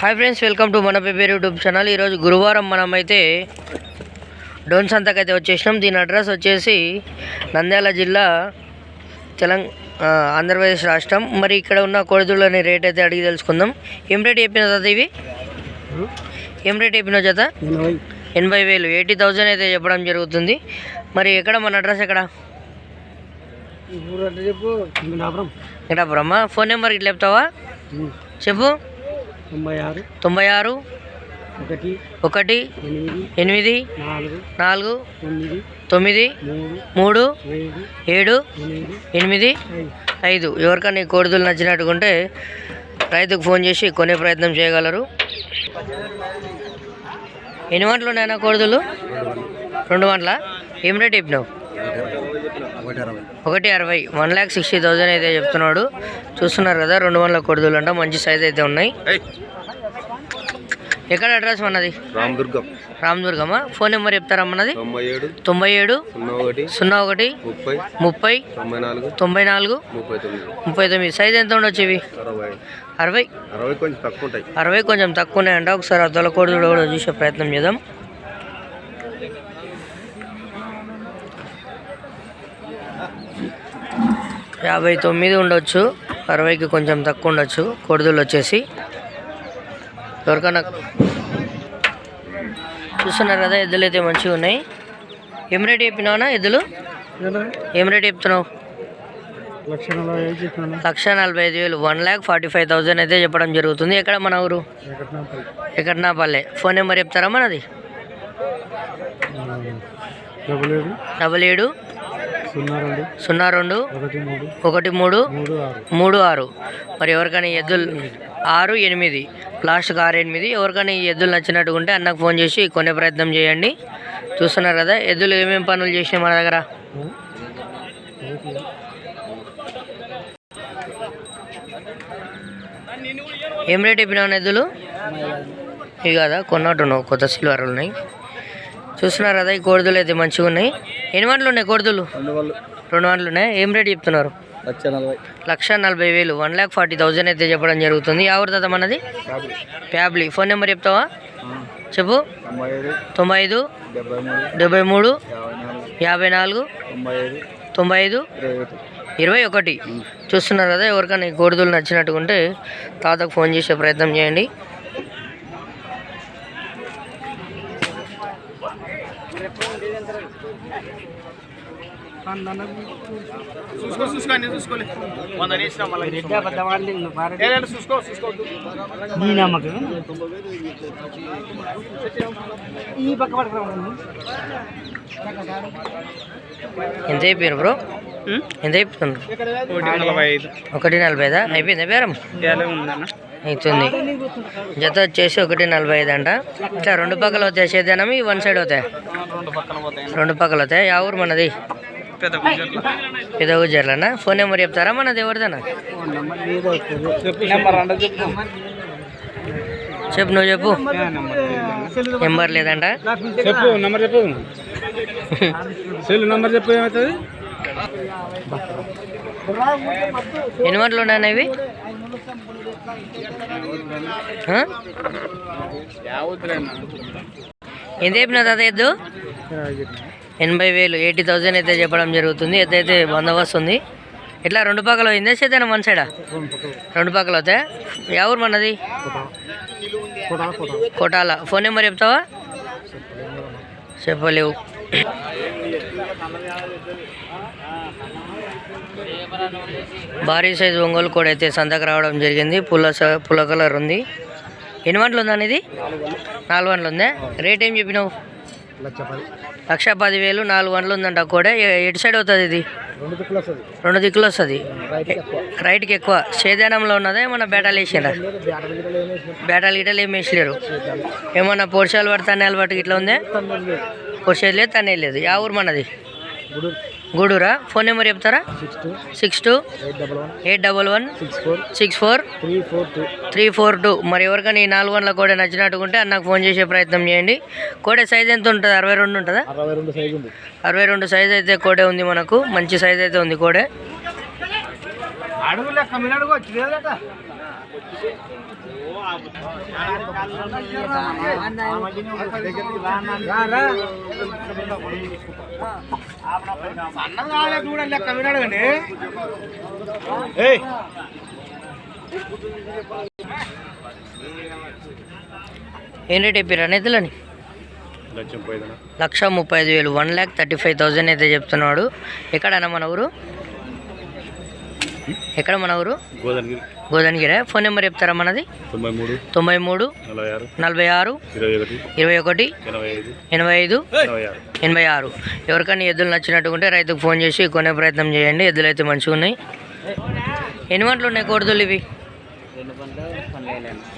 Hi friends, welcome to మన paper YouTube channel. ఈరోజు గురువారం మనమైతే డోన్ సంతకైతే వచ్చేసినాం. దీని అడ్రస్ వచ్చేసి నంద్యాల జిల్లా, ఆంధ్రప్రదేశ్ రాష్ట్రం. మరి ఇక్కడ ఉన్న కోడిదూడలని రేట్ అయితే అడిగి తెలుసుకుందాం. ఏం రేట్ చెప్పిన జత ఇవి? ఏం రేట్ చెప్పిన జత? 80,000, 80,000 అయితే చెప్పడం జరుగుతుంది. మరి ఎక్కడ మన అడ్రస్ ఎక్కడ? వెంకటాపురమ్మా. ఫోన్ నెంబర్ ఇట్లా చెప్తావా? చెప్పు. 96 1 8 4 9 3 7 8 5. ఎవరికైనా ఈ కోడిదూడలు నచ్చినట్టుకుంటే రైతుకు ఫోన్ చేసి కొనే ప్రయత్నం చేయగలరు. ఎన్ని గంటలు ఉన్నాయన్నా కోడిదూడలు? 2 గంటల. ఏం రేట్ చెప్పినావు? 1,60,000, 1,60,000 అయితే చెప్తున్నాడు. చూస్తున్నారు కదా, 2 గంటల కోడిదూడలు అంట. మంచి సైజ్ అయితే ఉన్నాయి. ఎక్కడ అడ్రస్ మనది? రామదుర్గమా. ఫోన్ నెంబర్ చెప్తారమ్మన్నది? 97 01 30 94 39. సైజ్ ఎంత ఉండొచ్చు ఇవి? 60 కొంచెం తక్కువ ఉన్నాయంట. ఒకసారి అద్దల కోడిదూడ కూడా చూసే ప్రయత్నం చేద్దాం. యాభై 59 ఉండొచ్చు, 60కి కొంచెం తక్కువ ఉండొచ్చు కోడిదూడలు వచ్చేసి. ఎవరికన్నా చూస్తున్నారు కదా, ఎద్దులు అయితే మంచిగా ఉన్నాయి. ఏం రేట్ చెప్పినావునా ఎద్దులు? ఏం రేట్ చెప్తున్నావు? 1,45,000, 1,45,000 అయితే చెప్పడం జరుగుతుంది. ఎక్కడ మన ఊరు? ఎక్కడనాపల్లె. ఫోన్ నెంబర్ చెప్తారా మనది? 77 02 13 36. మరి ఎవరికైనా ఎద్దులు 6 8, లాస్ట్కి 6 8. ఎవరికైనా ఈ ఎద్దులు నచ్చినట్టు ఉంటే అన్నకు ఫోన్ చేసి కొనే ప్రయత్నం చేయండి. చూస్తున్నారు కదా, ఎద్దులు ఏమేమి పనులు చేసినాయి మన దగ్గర. ఏం రేట్ చెప్పినావు ఎద్దులు? ఇవి కదా కొన్నట్టున్నావు, కొత్త సిల్వర్లు ఉన్నాయి. చూస్తున్నారు కదా, ఈ కోడిదూడలు అయితే మంచిగా ఉన్నాయి. ఎన్ని గంటలు ఉన్నాయి కోడిదూడలు? 2 గంటలు ఉన్నాయి. ఏం రేట్ చెప్తున్నారు? 1,40,000, 1,40,000 అయితే చెప్పడం జరుగుతుంది. ఎవరి తాత మనది? ఫ్యాబ్లీ. ఫోన్ నెంబర్ చెప్తావా? చెప్పు. 95 73 54 95 21. చూస్తున్నారు కదా, ఎవరికైనా ఈ కోడిదూడలు నచ్చినట్టుగా ఉంటే తాతకు ఫోన్ చేసే ప్రయత్నం చేయండి. ఎంత అయిపోయారు బ్రో? ఎంత అయిపోతున్నారు? 1,45. అయిపోయిందా బేరం? అవుతుంది. జత వచ్చేసి 1,45 అంట. ఇట్లా 2 పక్కలు అవుతాయి చేద్దాం. ఈ 1 సైడ్ అవుతాయి? 2 పక్కలు అవుతాయి. ఆ ఊరు మనది? పెదగుజర్లనా. ఫోన్ నెంబర్ చెప్తారా మనది? ఎవరిదన్నా చెప్పు. నువ్వు చెప్పు. నెంబర్ లేదంట. చెప్పు నెంబర్ చెప్పు. సెల్ నెంబర్ చెప్పు. ఏమవుతుంది? ఎన్ని గంటలు ఉన్నాయన్న ఇవి? ఎంత చెప్పినా తాత ఎద్దు? 80,000, 80,000 అయితే చెప్పడం జరుగుతుంది. ఎద్దైతే బందోబస్తు ఉంది. ఇట్లా 2 పక్కలు అయిందా చేద్దాం? 1 సైడా? 2 పక్కలు అవుతాయి. ఎవరు మనది? కోటాల. ఫోన్ నెంబర్ చెప్తావా? చెప్పలేవు. భారీ సైజు ఒంగోలు కోడి అయితే సంతకు రావడం జరిగింది. పుల్ల కలర్ ఉంది. ఎన్ని గంటలు ఉందా అనేది? 4 గంటలు ఉందా? రేట్ ఏం చెప్పినావు? 1,10,000, 4 గంటలు ఉందంట కోడే. ఎటు సైడ్ అవుతుంది ఇది? 2 దిక్కులు వస్తుంది. రైట్కి ఎక్కువ. సేదానంలో ఉన్నదా? ఏమన్నా బేటాలు వేసారా? బేటాలు గిట్టలు ఏమి వేసలేరు. ఏమన్నా పొడిచాలు పడితే తన్నేలు పట్టుకు ఇట్లా ఉందే? పొడిచేది లేదు, తన్నే లేదు. యా ఊరు మనది? గూడూరా. ఫోన్ నెంబర్ చెప్తారా? 62 811 64 342. మరి ఎవరికైనా ఈ 4 గంటల కోడే నచ్చినట్టుకుంటే అన్నకు ఫోన్ చేసే ప్రయత్నం చేయండి. కోడే సైజ్ ఎంత ఉంటుంది? 62 ఉంటుందా? 62 సైజ్ అయితే కోడే ఉంది మనకు. మంచి సైజ్ అయితే ఉంది కోడే. ఏం రేట్ చెప్పారు నేతలని 1,35,000 1,35,000 అయితే చెప్తున్నాడు. ఎక్కడన్నా మన ఊరు? ఎక్కడ మన ఊరు? గోదావరిగిరి. ఫోన్ నెంబర్ చెప్తారా మనది? 93 46 21 85 86. ఎవరికైనా ఎద్దులు నచ్చినట్టుకుంటే రైతుకు ఫోన్ చేసి కొనే ప్రయత్నం చేయండి. ఎద్దులు అయితే మంచిగా ఉన్నాయి. ఎన్ని వంటలు ఉన్నాయి కోడిదొల్లు ఇవి?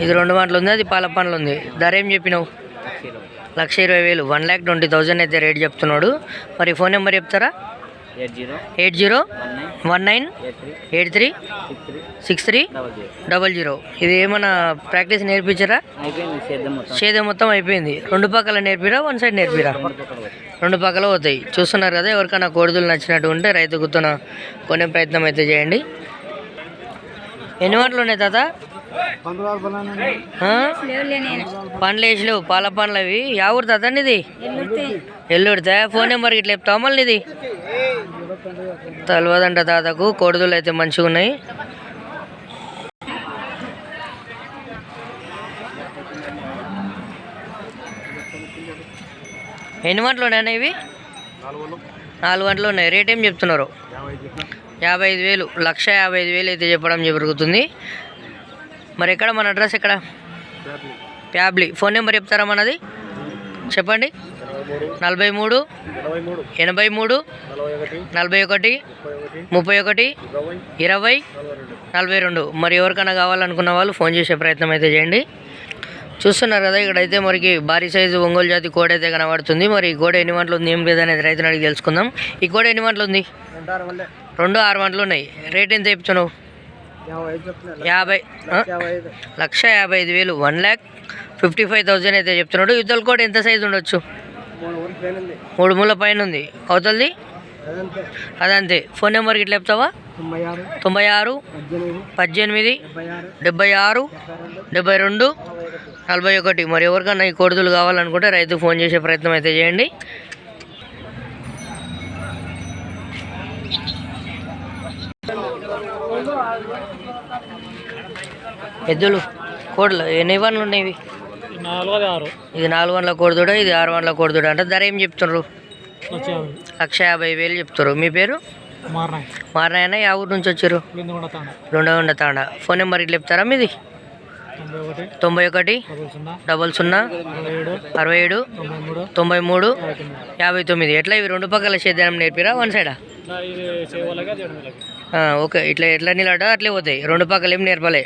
ఇది 2 వంటలు ఉంది, అది పాల పండ్లు ఉంది. ధర ఏం చెప్పినావు? 1,20,000 1,20,000 అయితే రేట్ చెప్తున్నాడు. మరి ఫోన్ నెంబర్ చెప్తారా? 8019 83 63 00. ఇది ఏమన్నా ప్రాక్టీస్ నేర్పించారా? సేద్యం మొత్తం అయిపోయింది. 2 పక్కల నేర్పిరా, 1 సైడ్ నేర్పిరా? 2 పక్కల పోతాయి. చూస్తున్నారు కదా, ఎవరికైనా కోడిదలు నచ్చినట్టు ఉంటే రైతు గుర్తున కొనే ప్రయత్నం అయితే చేయండి. ఎన్ని వంటలు ఉన్నాయి తాత? పండ్లు వేసలేవు, పాల పండ్లు అవి. యా ఊరు తాత ఇది? ఎల్లుడితే. ఫోన్ నెంబర్ ఇట్లా చెప్తావా మళ్ళీ? ఇది తెలియదంట తాతకు. కోడిదలు అయితే మంచిగా ఉన్నాయి. ఎన్ని వంటలు ఉన్నాయన్నా ఇవి? 4 వంటలు ఉన్నాయి. రేట్ ఏం చెప్తున్నారు? 55,000 1,55,000 అయితే చెప్పడం జరుగుతుంది. మరి ఎక్కడ మన అడ్రస్ ఎక్కడ? ప్యాబ్లీ. ఫోన్ నెంబర్ చెప్తారా మనది? చెప్పండి. 43 83 41 31 20 42. మరి ఎవరికైనా కావాలనుకున్న వాళ్ళు ఫోన్ చేసే ప్రయత్నం అయితే చేయండి. చూస్తున్నారు కదా, ఇక్కడైతే మనకి భారీ సైజు ఒంగోలు జాతి కోడి అయితే కనబడుతుంది. మరి ఈ కోడి ఎన్ని వంటలు ఉంది ఏం లేదనేది రైతుని అడిగి తెలుసుకుందాం. ఈ కోడి ఎన్ని వంటలు ఉంది? 2 6 వంటలు ఉన్నాయి. రేట్ ఎంత చెప్తున్నావు? 1,55,000 1,55,000 అయితే చెప్తున్నాడు. యుద్ధల కోడి ఎంత సైజు ఉండొచ్చు? 3 మూల పైన ఉంది. అవతలది అదంతే. ఫోన్ నెంబర్కి ఇట్లా చెప్తావా? 96 18 76 72 41. మరి ఎవరికన్నా ఈ కోడిదలు కావాలనుకుంటే రైతు ఫోన్ చేసే ప్రయత్నం అయితే చేయండి. ఎద్దులు కోడలు ఎన్ని వంటలు ఉన్నాయి ఇవి? 4 ఇది 4 వంటల కోడిదూడ, ఇది 6 వంటల కోడిదూడ. అంటే ధర ఏం చెప్తున్నారు? 1,50,000 చెప్తారు. మీ పేరు? మారనాయన. యా ఊరు నుంచి వచ్చారు? రెండవ తాండ. ఫోన్ నెంబర్ ఇట్లా చెప్తారా మీది? 91 00 67 93 59. ఎట్లా ఇవి 2 పక్కల సేద్యం నేర్పిరా, 1 సైడా? ఓకే. ఇట్లా ఎట్లా నిలట అట్లే పోతాయి. 2 పక్కలు ఏం నేర్పలే.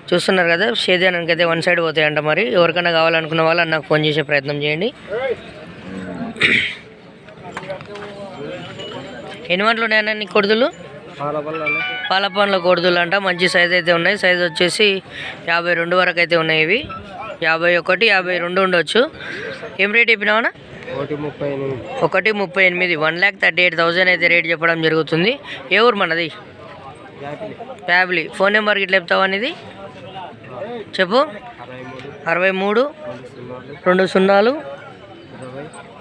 చూస్తున్నారు కదా, సేద్యానికి అయితే 1 సైడ్ పోతాయి అంట. మరి ఎవరికైనా కావాలనుకున్న వాళ్ళు నాకు ఫోన్ చేసే ప్రయత్నం చేయండి. ఎన్ని వంటలు ఉన్నాయన్న నీ కొడుదులు? పాల పండ్ల కొడుదులు అంట. మంచి సైజు అయితే ఉన్నాయి. సైజు వచ్చేసి 52 వరకు అయితే ఉన్నాయి. ఇవి 51 52 ఉండొచ్చు. ఏం రేట్ చెప్పినావనా? 1,38 1,38,000 అయితే రేట్ చెప్పడం జరుగుతుంది. ఏ ఊరు మనది? ఫ్యాబ్లీ. ఫోన్ నెంబర్కి ఇట్లా చెప్తావా అనేది? చెప్పు. 63 20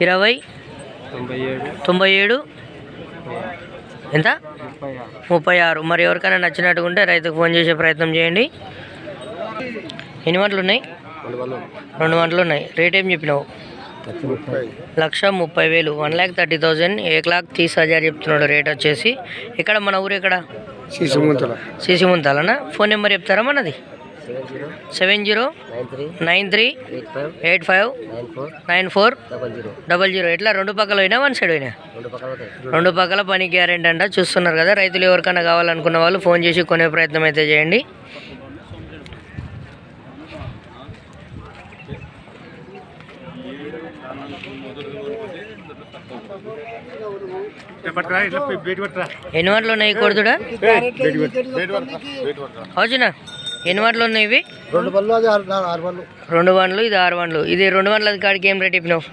20 97 ఎంత? 36. మరి ఎవరికైనా నచ్చినట్టుగా ఉంటే రైతుకు ఫోన్ చేసే ప్రయత్నం చేయండి. ఎన్ని వంటలు ఉన్నాయి? 2 వంటలు ఉన్నాయి. రేట్ ఏం చెప్పినావు? 1,30,000 1,30,000 1,30,000 చెప్తున్నాడు రేట్ వచ్చేసి. ఇక్కడ మన ఊరు ఎక్కడ? సిసిముంతలనా? ఫోన్ నెంబర్ చెప్తారా మనది? 70 93 85 94 00. ఎట్లా 2 పక్కల పోయినా 1 సైడ్ పోయినా? 2 పక్కల పని గ్యారెంటీ అంట. చూస్తున్నారు కదా, రైతులు ఎవరికైనా కావాలనుకున్న వాళ్ళు ఫోన్ చేసి కొనే ప్రయత్నం అయితే చేయండి. ఎన్ని వంటలు ఉన్నాయి కొడుతుడా? అవునా? ఎన్ని వంటలు ఉన్నాయి ఇవి? 2 బండ్లు, అది 6 బండ్లు. 2 బండ్లు, ఇది 6 బండ్లు. ఇది 2 బండ్లది కాడికి ఏం రేట్ చెప్పినావు?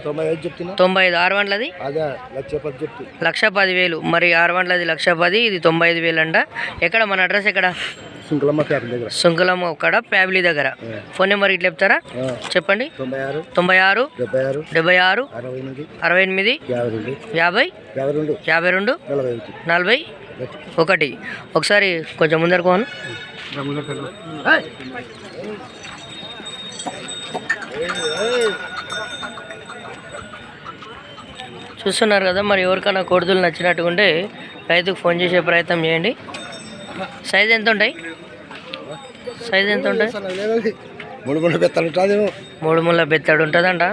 95 చెప్తున్నా. 95. 6 బండ్లది? అదే 1,10,000 చెప్తు. 1,10,000. మరి 6 బండ్లది 1,10,000, ఇది 95,000 అంట. ఎక్కడ మన అడ్రస్ ఎక్కడ? సుంకలమ్మ ఫ్యామిలీ దగ్గర సుంకులమ్మ ఒక్కడ ప్యాబ్లీ దగ్గర. ఫోన్ నెంబర్ ఇట్లా చెప్తారా? చెప్పండి. 96 96 76 76 68 68 52 50 52 52 41. ఒకసారి కొంచెం ముందరకు పోను. చూస్తున్నారు కదా, మరి ఎవరికైనా కొడుదులు నచ్చినట్టుకుంటే రైతుకు ఫోన్ చేసే ప్రయత్నం చేయండి. సైజ్ ఎంత ఉంటాయి? సైజ్ ఎంత ఉంటాయి? 3 ముళ్ళ బెత్తలు ఉంటుంది. 3 ముళ్ళ బెత్తడు ఉంటుందంట.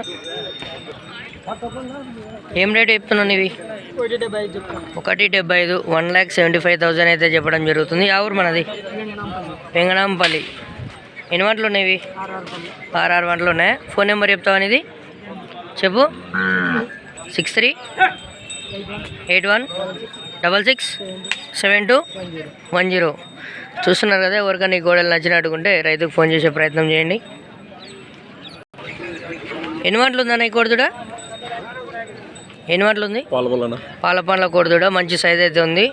ఏం రేట్ చెప్తున్నాను ఇవి? 175. 1,75,000 అయితే చెప్పడం జరుగుతుంది. ఆ ఊరు మనది వెంగనాంపల్లి. ఎన్ని వంటలు ఉన్నాయి ఇవి? 6 వంటలు ఉన్నాయి. ఫోన్ నెంబర్ చెప్తావని ఇది చెప్పు. 6381667210. చూస్తున్నారు కదా, ఎవరికైనా ఈ గోడలు నచ్చినట్టుకుంటే రైతుకు ఫోన్ చేసే ప్రయత్నం చేయండి. ఎన్ని వంటలు ఉందన్న ఈ కోడిదూడ? ఎన్ని వంటలు ఉంది? పాల పండ్ల కోడిదూడ. మంచి సైజ్ అయితే ఉంది.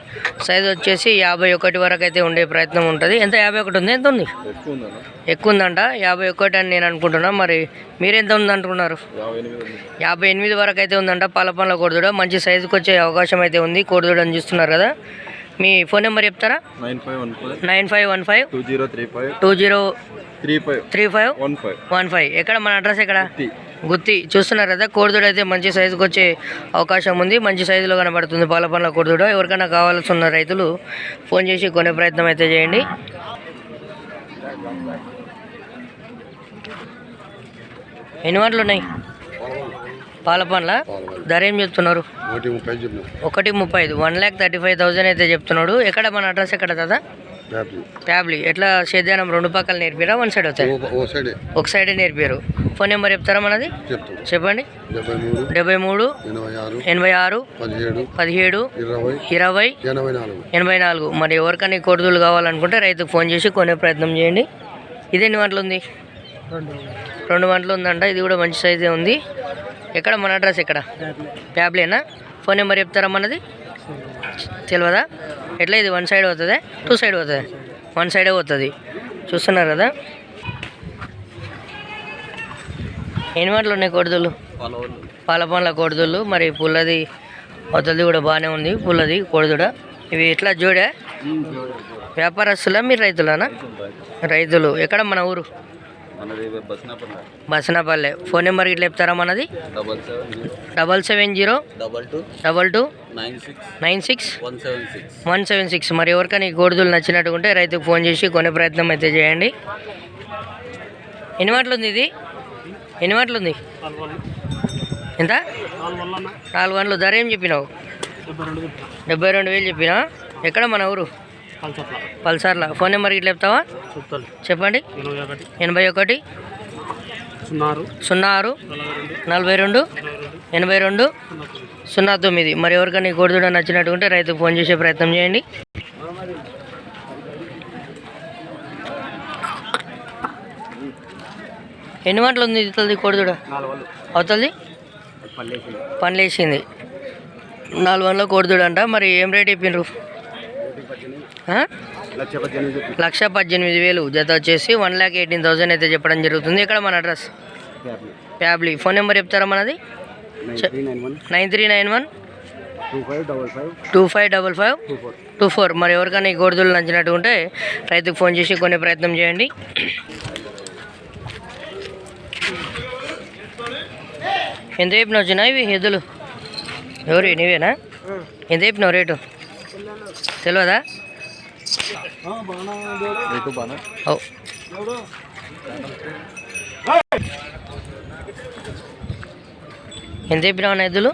సైజ్ వచ్చేసి 51 వరకు అయితే ఉండే ప్రయత్నం ఉంటుంది. ఎంత? 51 ఉంది. ఎంత ఉంది? ఎక్కువ ఉందంట. 51 అని నేను అనుకుంటున్నా. మరి మీరెంత ఉంది అనుకున్నారు? 58 వరకు అయితే ఉందంట పాల పండ్ల కోడిదూడ. మంచి సైజుకి వచ్చే అవకాశం అయితే ఉంది. కోడిదూడని చూస్తున్నారు కదా. మీ ఫోన్ నెంబర్ చెప్తారా? 9515 203515. ఎక్కడ మన అడ్రస్ ఎక్కడ? గుత్తి. చూస్తున్నారు కదా, కోడిదూడ అయితే మంచి సైజుకి వచ్చే అవకాశం ఉంది. మంచి సైజులో కనబడుతుంది పాల పండ్ల కోడిదూడ. ఎవరికైనా కావాల్సి ఉన్న రైతులు ఫోన్ చేసి కొనే ప్రయత్నం అయితే చేయండి. ఎన్ని వంటలు ఉన్నాయి పాల పండ్ల? ధర ఏం చెప్తున్నారు? 1,35,000. 1,35,000 అయితే చెప్తున్నాడు. ఎక్కడ మన అడ్రస్ ఎక్కడ దాదా? ఫ్యాబ్లీ. ఎట్లా సేద్యానం 2 పక్కలు నేర్పారా? 1 సైడ్ అవుతాయి? ఒక సైడే నేర్పారు. ఫోన్ నెంబర్ చెప్తారా మనది? చెప్పండి. 73 86 17 20 84. మరి ఎవరికైనా కొడుదులు కావాలనుకుంటే రైతుకు ఫోన్ చేసి కొనే ప్రయత్నం చేయండి. ఇది ఎన్ని వంటలు ఉంది? 2 వంటలు ఉందంట. ఇది కూడా మంచి సైజే ఉంది. ఎక్కడ మన అడ్రస్ ఎక్కడ? ఫ్యాబ్లీనా? ఫోన్ నెంబర్ చెప్తారా మనది? తెలియదా? ఎట్లా ఇది 1 సైడ్ అవుతుంది? 2 సైడ్ అవుతుంది? 1 సైడే పోతుంది. చూస్తున్నారు కదా, ఎన్ని వంటలు ఉన్నాయి కోడిదూళ్ళు? పాల పండ్ల కోడిదూళ్ళు. మరి పుల్లది అవతలది కూడా బాగానే ఉంది. పుల్లది కోడిదూడ. ఇవి ఎట్లా జోడా? వ్యాపారస్తులా మీరు రైతులనా? రైతులు. ఎక్కడ మన ఊరు? బసనపల్లె. ఫోన్ నెంబర్ ఇట్లా చెప్తారా మనది? 770 22 96 176. మరి ఎవరికైనా ఈ కోడిదూళ్ళు నచ్చినట్టుకుంటే రైతుకు ఫోన్ చేసి కొనే ప్రయత్నం అయితే చేయండి. ఎన్ని వంటలు ఉంది ఇది? ఎన్ని వంటలు ఉంది? ఎంత? 4 వంటలు. ధర ఏం చెప్పినావు? 72,000 చెప్పినా. ఎక్కడ మన ఊరు? పల్సార్లా. ఫోన్ నెంబర్ ఇట్లా చెప్తావా? చెప్పండి. 81 06 42 82 09. మరి ఎవరికైనా ఈ కోడిదూడ నచ్చినట్టుకుంటే రైతుకు ఫోన్ చేసే ప్రయత్నం చేయండి. ఎన్ని వంటలు ఉంది ఇతలది కోడిదూడ? అవతలది పనిలేసింది. 4 వంటల కోడిదూడ అంట. మరి ఏం రేట్ చెప్పిండ్రు? 1,18,000 జత వచ్చేసి 1,18,000 అయితే చెప్పడం జరుగుతుంది. ఇక్కడ మన అడ్రస్ ఫ్యాబ్లీ. ఫోన్ నెంబర్ చెప్తారా మనది? 9391 255524. మరి ఎవరికైనా ఈ కోడిదూళ్ళు నచ్చినట్టు ఉంటే రైతుకు ఫోన్ చేసి కొనే ప్రయత్నం చేయండి. ఎంత చెప్పినావు వచ్చినా ఇవి ఎద్దులు? ఎవరు నీవేనా? ఎంత చెప్పినావు రేటు? తెలియదా? ఎంత చెప్పినావు ఎద్దులు?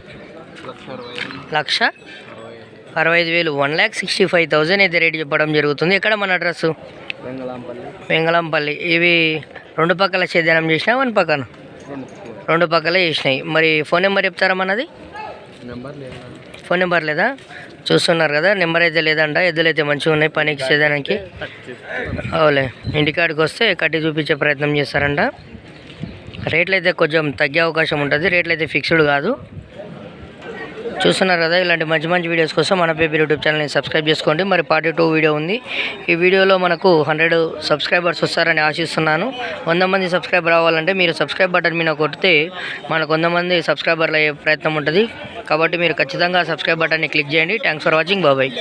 1,65,000. 1,65,000 అయితే రేటు చెప్పడం జరుగుతుంది. ఎక్కడ మన అడ్రస్? వెంగళంపల్లి. ఇవి 2 పక్కల సేద్యానం చేసినా 1 పక్కన? 2 పక్కలే చేసినాయి. మరి ఫోన్ నెంబర్ చెప్తారా మనది? ఫోన్ నెంబర్ లేదా? చూస్తున్నారు కదా, నెంబర్ అయితే లేదంట. ఎద్దులు అయితే మంచిగా ఉన్నాయి పనికి సేదానికి. అవులే, ఇంటికాడికి వస్తే కట్టి చూపించే ప్రయత్నం చేస్తారంట. రేట్లు అయితే కొంచెం తగ్గే అవకాశం ఉంటుంది. రేట్లు అయితే ఫిక్స్డ్ కాదు. చూస్తున్నారు కదా, ఇలాంటి మంచి మంచి వీడియోస్ కోసం మన పేపర్ యూట్యూబ్ ఛానల్ని సబ్స్క్రైబ్ చేసుకోండి. మరి పార్ట్ 2 వీడియో ఉంది. ఈ వీడియోలో మనకు 100 సబ్స్క్రైబర్స్ వస్తారని ఆశిస్తున్నాను. 100 మంది సబ్స్క్రైబర్ అవ్వాలంటే మీరు సబ్స్క్రైబ్ బటన్ మీద కొడితే మనకు 100 మంది సబ్స్క్రైబర్లు అయ్యే ప్రయత్నం ఉంటుంది. కాబట్టి మీరు ఖచ్చితంగా సబ్స్క్రైబ్ బటన్ని క్లిక్ చేయండి. Thanks for watching. బాబాయ్.